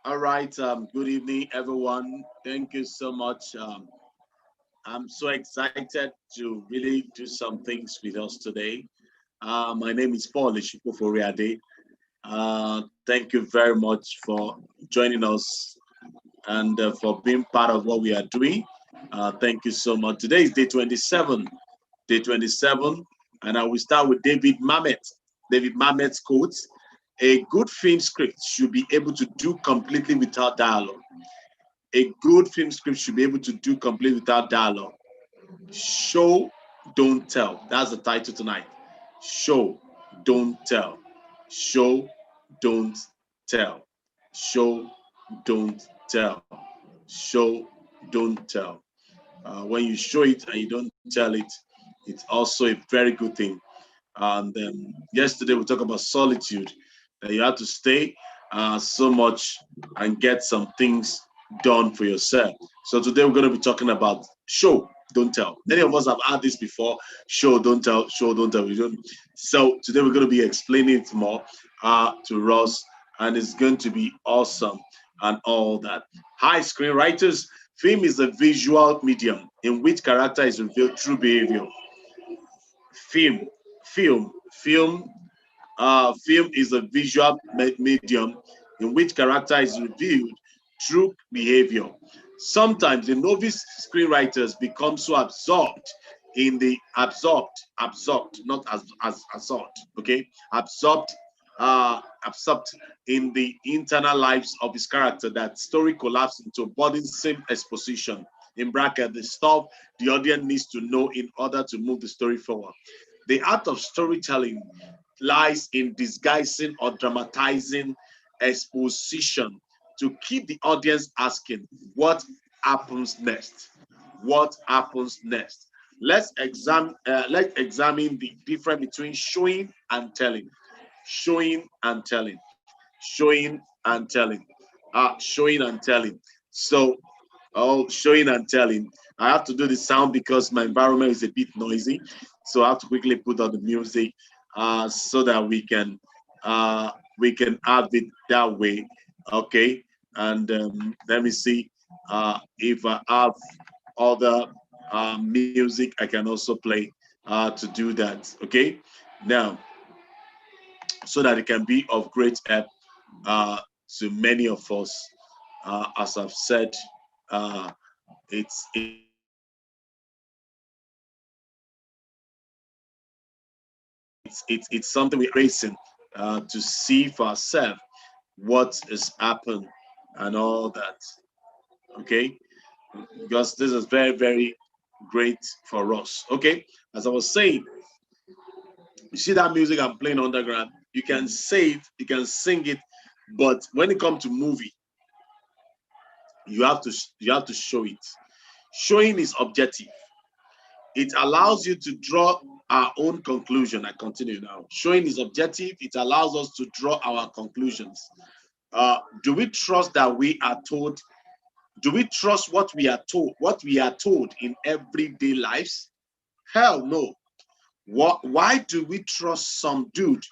All right. Good evening, everyone. Thank you so much. I'm so excited to really do some things with us today. My name is Paul-Esupofo. Thank you very much for joining us and for being part of what we are doing. Thank you so much. Today is day 27. Day 27, and I will start with David Mamet. David Mamet's quote: "A good film script should be able to do completely without dialogue. A good film script should be able to do completely without dialogue. Show, don't tell." That's the title tonight. Show, don't tell. Show, don't tell. Show, don't tell. Show, don't tell. When you show it and you don't tell it, it's also a very good thing. And yesterday we talked about solitude, that you have to stay so much and get some things done for yourself. So today we're going to be talking about show, don't tell. Many of us have had this before: show, don't tell, show, don't tell. We don't. So today we're going to be explaining it more to us, and it's going to be awesome and all that. Hi, screenwriters. Film is a visual medium in which character is revealed through behavior. Film, film is a visual medium in which character is revealed through behavior. Sometimes the novice screenwriters become so absorbed, not as absorbed, okay, absorbed in the internal lives of his character that story collapses into burdensome exposition. In bracket, the stuff the audience needs to know in order to move the story forward. The art of storytelling lies in disguising or dramatizing exposition to keep the audience asking, what happens next? What happens next? Let's examine the difference between showing and telling. Showing and telling. Showing and telling. Showing and telling. So, showing and telling. I have to do the sound because my environment is a bit noisy. So I have to quickly put on the music so that we can have it that way. Okay. And let me see if I have other music I can also play to do that. Okay. Now, so that it can be of great help uh, to many of us. As I've said, uh, it's something we're racing to see for ourselves what has happened and all that. Okay, because this is very very great for us. Okay, as I was saying, you see that music I'm playing underground. You can say it, you can sing it, but when it comes to movie, you have to show it. Showing is objective. It allows you to draw our own conclusion. I continue now. Showing is objective. It allows us to draw our conclusions. Do we trust that we are told? Do we trust what we are told? What we are told in everyday lives? Hell no. Why do we trust some dude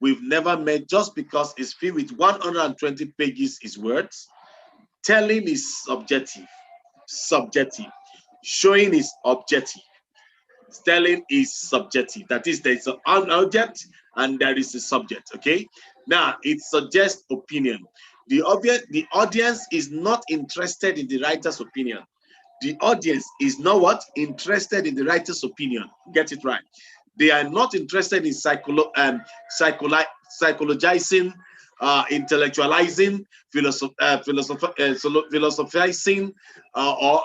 we've never met just because it's filled with 120 pages his words? Telling is subjective. Subjective. Showing is objective. Telling is subjective. That is, there is an object and there is a subject. Okay. Now it suggests opinion. The audience is not interested in the writer's opinion. The audience is not what? Interested in the writer's opinion. Get it right. They are not interested in psychologizing, intellectualizing, philosophizing, or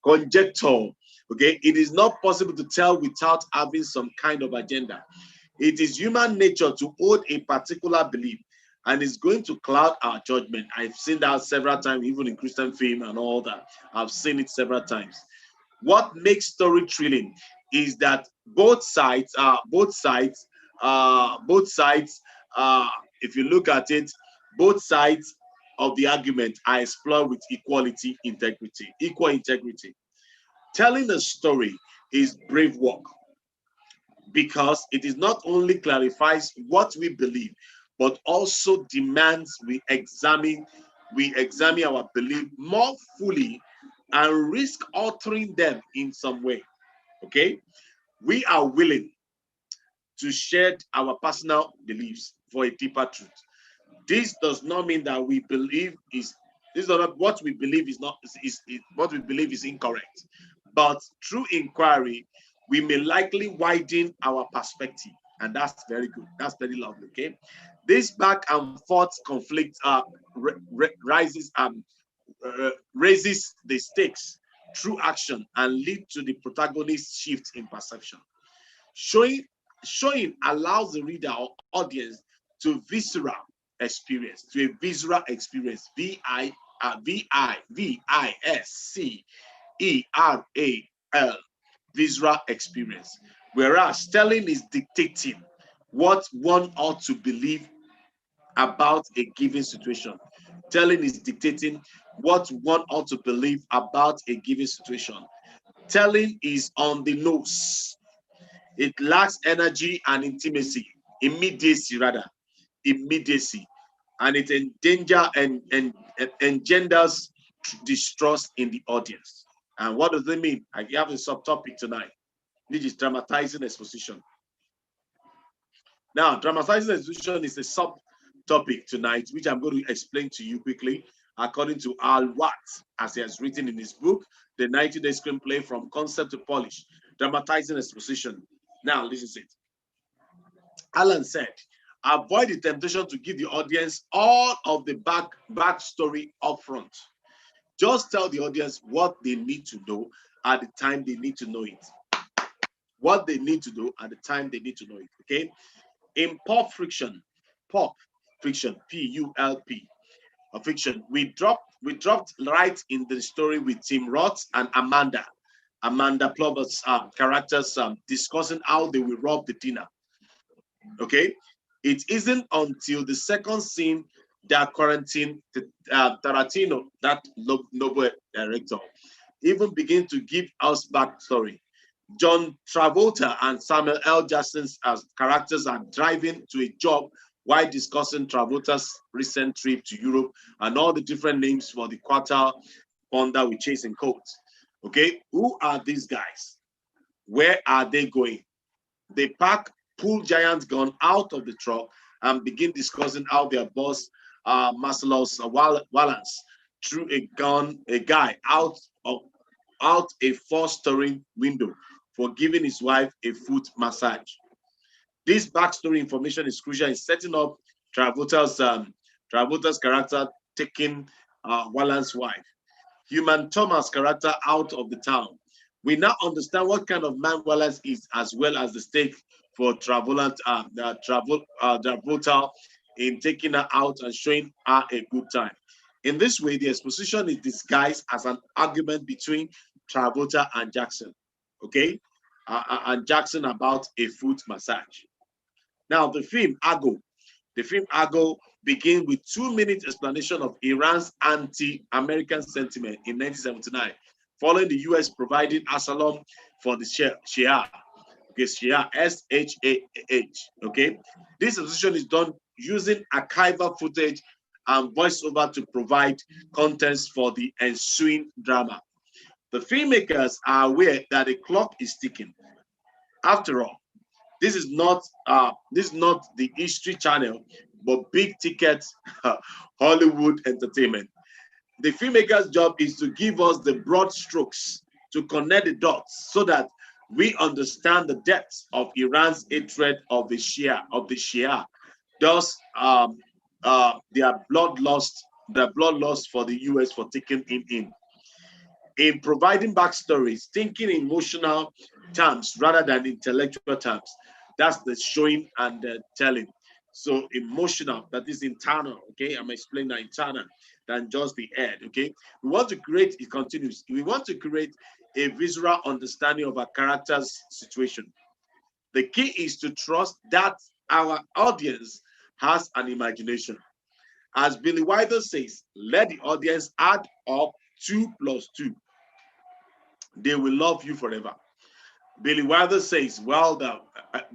conjecture. Okay, it is not possible to tell without having some kind of agenda. It is human nature to hold a particular belief, and it's going to cloud our judgment. I've seen that several times, even in Christian film and all that. I've seen it several times. What makes story thrilling is that both sides, if you look at it, both sides of the argument are explored with equal integrity. Telling a story is brave work because it is not only clarifies what we believe, but also demands we examine our belief more fully and risk altering them in some way. Okay, we are willing to share our personal beliefs for a deeper truth. This does not mean that we believe is this is not what we believe is not is what we believe is incorrect. But through inquiry, we may likely widen our perspective, and that's very good. That's very lovely. Okay, this back and forth conflict raises the stakes through action and lead to the protagonist's shift in perception. Showing showing allows the reader or audience to visceral experience, VISCERAL, visual experience. Whereas telling is dictating what one ought to believe about a given situation. Telling is dictating what one ought to believe about a given situation. Telling is on the nose. It lacks energy and intimacy, immediacy rather, immediacy, and it engenders distrust in the audience. And what does it mean? I have a subtopic tonight, which is dramatizing exposition. Now, dramatizing exposition is a subtopic tonight, which I'm going to explain to you quickly, according to Al Watt, as he has written in his book, The 90-Day Screenplay from Concept to Polish, Dramatizing Exposition. Now, this is it. Alan said, avoid the temptation to give the audience all of the backstory up front. Just tell the audience what they need to know at the time they need to know it. What they need to know at the time they need to know it. Okay. In pulp friction, P-U-L-P, fiction, we dropped right in the story with Tim Roth and Amanda Plummer's characters discussing how they will rob the dinner. Okay, it isn't until the second scene that Tarantino, that noble director, even begin to give us backstory. John Travolta and Samuel L. Jackson's as characters are driving to a job while discussing Travolta's recent trip to Europe and all the different names for the quarter pounder with chasing coats. Okay, who are these guys? Where are they going? They pull giant gun out of the truck and begin discussing how their boss, Marcellus Wallace, threw a guy out a four-story window for giving his wife a foot massage. This backstory information is crucial in setting up Travolta's character taking Wallace's wife. Human Thomas' character out of the town. We now understand what kind of man Wallace is, as well as the stake for Travolta in taking her out and showing her a good time. In this way, the exposition is disguised as an argument between Travolta and Jackson, okay? And Jackson about a foot massage. Now, the film Argo begins with 2 minute explanation of Iran's anti-American sentiment in 1979, following the US providing asylum for the Shia. Okay, Shia, S-H-A-H, okay? This exposition is done using archival footage and voiceover to provide context for the ensuing drama. The filmmakers are aware that the clock is ticking. After all, this is not the History Channel, but big ticket Hollywood entertainment. The filmmaker's job is to give us the broad strokes to connect the dots so that we understand the depths of Iran's hatred of the Shia, thus their bloodlust for the US for taking him in. In providing backstories, thinking in emotional terms rather than intellectual terms. That's the showing and the telling. So emotional, that is internal, okay? I'm explaining that internal than just the head, okay? We want to create, it continues, we want to create a visual understanding of a character's situation. The key is to trust that our audience has an imagination. As Billy Wilder says, let the audience add up 2 plus 2. They will love you forever. Billy Wilder says, Wilder,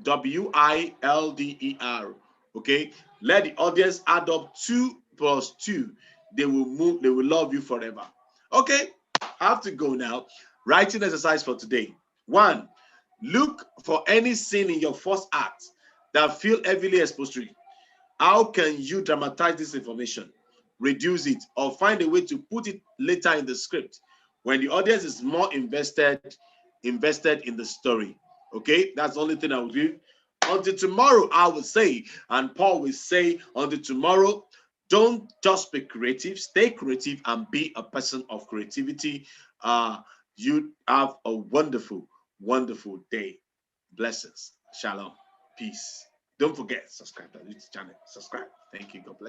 W-I-L-D-E-R, Okay, let the audience add up 2 plus 2. They will move, they will love you forever. Okay, I have to go now. Writing exercise for today. 1. Look for any scene in your first act that feel heavily expository. How can you dramatize this information, reduce it, or find a way to put it later in the script when the audience is more invested in the story? Okay, that's the only thing I will do. Until tomorrow, I will say, and Paul will say, until tomorrow, don't just be creative, stay creative and be a person of creativity. You have a wonderful, wonderful day. Blessings. Shalom. Peace. Don't forget, subscribe to this channel. Subscribe. Thank you. God bless.